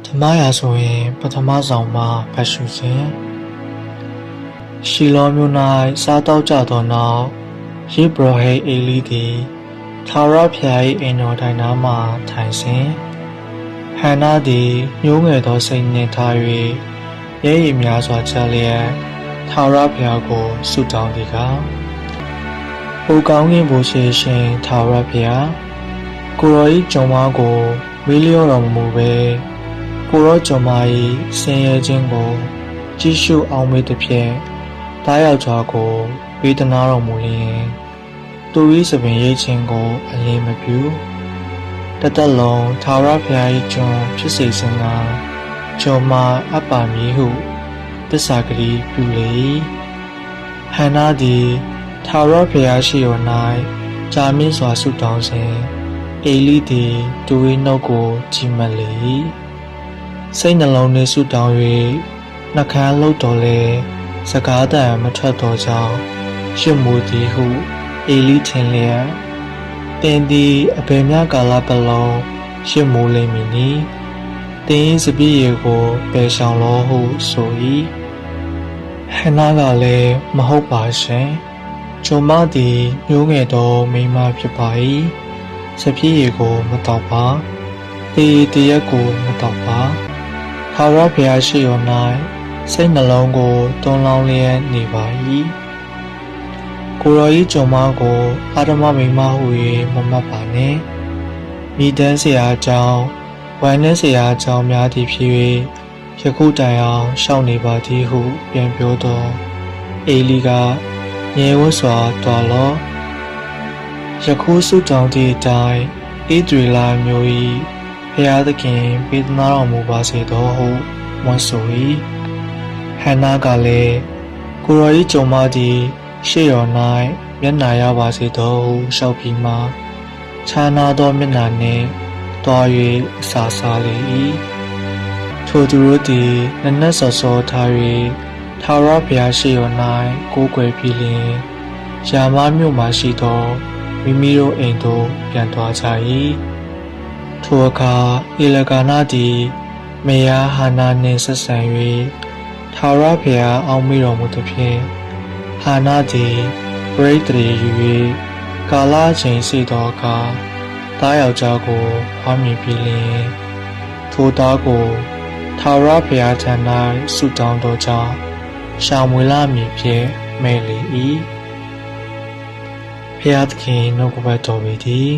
ဓမ္မရာဆိုရင်ပထမဆောင်မှာဖတ်ရှုခြင်းရှီလောမျိုး၌စားတောက်ကြသောနောက်ယေဘရဟိအေလီသည်ထာဝရဘုရား၏အိမ်တော်တိုင်နားမှထိုင်စဉ်ဟန္နာသည်ညှိုးငယ်သောစိတ်နှင့်ထား၍ရဲရည်များစွာချလျက်ထာဝရဘုရားကိုဆုတောင်းသည်ကားအိုကောင်းကင်ဘုရားရှင်ထာဝရဘုရားကိုရော၏ကျွန်မကိုမေးလျော့တော်မမူပဲကိုရောကျွန်မ၏ဆင်းရဲခြင်းကိုကြည့်ရှုအောင်မေးသည်ဖြင့်တားယောက်ျားကိုပေးသနာတော်မူလျင်သူ၏စပင်ရိတ်ခြင်းကိုအလင်းမပြုတသက်လုံးထာဝရဘုရား၏ကျွန်ဖြစ်စေခြင်းကကျွန်မအပ်ပါမည်ဟုသစ္စာဂတိပြုလေဟန္နာသည်ထာဝရဘုရားရှိတော်၌ကြာမြင့်စွာဆုတောင်းစဉ်အေလိသည်သူ၏နှုတ်ကိုကြည်မတ်လေစိတ်နှလုံးနှင့်ဆုတောင်း၍နှကမ်းလှုပ်တော်လဲစကားတန်မထွက်တော်ကြောင့်ရှစ်မူသည်ဟုအေလိထင်လျက်သင်သည်အဘယ်မျှကာလပတ်လုံးရှစ်မူလိမ့်မည်နီသင်၏စပည့်ရည်ကိုပယ်ရှောင်လောဟုဆို၏ဟန္နာကလည်းမဟုတ်ပါရှင်ကျွန်မသည်ညှိုးငယ်သောမိန်းမဖြစ်ပါ၏စပည့်ရည်ကိုမတောက်ပါတေတရက်ကိုမတောက်ပါထာဝရဘုရားရှိတော်၌စိတ်နှလုံးကိုတွန်းလောင်းလျက်နေပါ၏ကိုရောဤကျွန်မကိုအာဓမမိန်းမဟု၍မမှတ်ပါနှင့်မိတန်းเสียအကြောင်းဝမ်းနည်းเสียအကြောင်းများသည်ဖြစ်၍ယခုတိုင်အောင်ရှောက်နေပါသည်ဟုပြန်ပြောသောအေလီကငြဲဝတ်စွာတော်လောယခုဆုတောင်းသည့်အတိုင်းဣသရေလမျိုး၏ဘုရားသခင်ပေးသနာတော်မူပါစေသောဟုဝန်ဆို၏ဟန္နာကလည်းကိုရောဤကျွန်မသည်ရှေ့တော်၌မျက်နှာရပါစေသောဟုလျှောက်ပြီးမှခြားနာသောမျက်နှာနှင့်တွား၍အစာစားလေ၏ထိုသူတို့သည်နက်နက်စောစောထား၍ထာဝရဘုရားရှေ့တော်၌ကိုးကွယ်ပြီးလျှင်ယာမမြို့မှရှိသောမိမိတို့အိမ်သို့ပြန်သွားကြ၏ထိုအခါဧလကာနသည်မေယာဟန္နာနှင့်ဆက်ဆံ၍ထာဝရဘုရားအောက်မေ့တော်မူသဖြင့်ဟာနာသည်ပရိသေယူ၍ကာလချိန်ရှိသောအခါသားယောက်ျားကိုဖွားမြင်ပြီးလျှင်ထိုသားကိုထာဝရဘုရားထံ၌ဆုတောင်းသောကြောင့်ရှောင်မွေလမည်ဖြင့်မဲ့လေ၏ဘုရားသခင်နှုတ်ကပတ်တော်ပေသည်